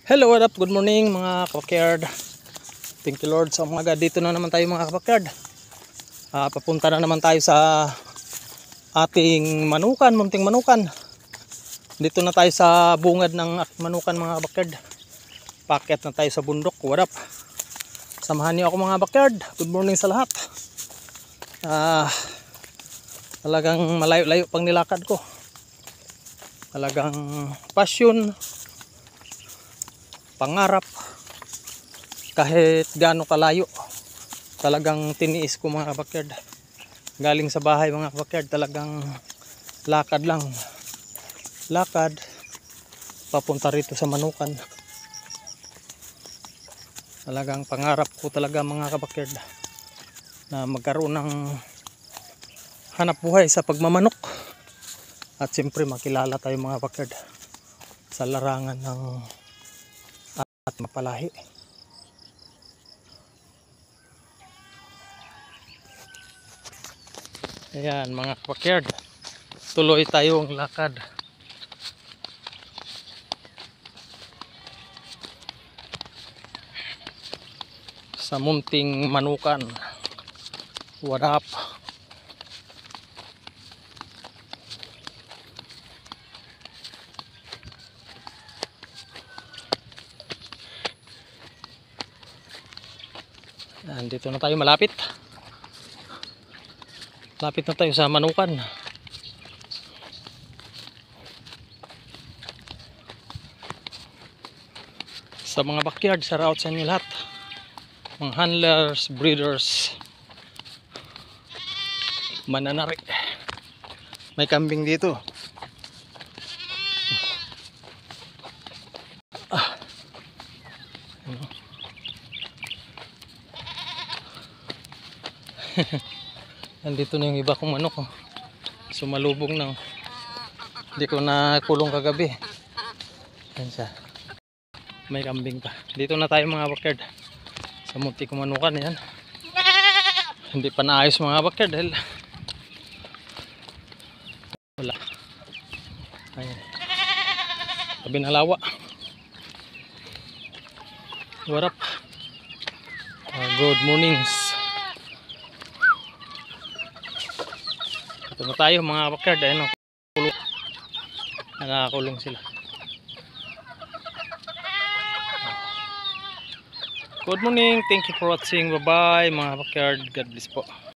Hello, what up? Good morning mga kabakyard. Thank you Lord sa umaga. Dito na naman tayo mga kabakyard. Papunta na naman tayo sa ating manukan, munting manukan. Dito na tayo sa bungad ng manukan mga kabakyard. Paket na tayo sa bundok. What up? Samahan niyo ako mga kabakyard. Good morning sa lahat. Talagang malayo-layo pang nilakad ko. Talagang passion, pangarap, kahit gaano kalayo, talagang tiniis ko mga kabakyard. Galing sa bahay mga kabakyard, talagang lakad lang, lakad papunta rito sa manukan. Talagang pangarap ko talaga mga kabakyard na magkaroon ng hanap buhay sa pagmamanok, at siyempre makilala tayo mga kabakyard sa larangan ng at mapalahi. Ayan mga kabakyard, tuloy tayong lakad. Sa munting manukan. What up? Dito na tayo malapit. Lapit na tayo sa manukan. Sa mga backyard, sa route sa inyo lahat. Mga handlers, breeders, mananari. May kambing dito. Nandito na yung iba kong manok. Sumalubong na. Hindi ko na kulong kagabi. Ayan siya. May kambing pa. Dito na tayo mga backyard. Sa munti kong manukan. Yan. Hindi pa naayos mga backyard dahil wala. Ayan. Sabi na lawa. What up? Good mornings. Ito na tayo mga backyard. Ayan, nakakulong sila. Good morning. Thank you for watching. Bye bye mga backyard. God bless po.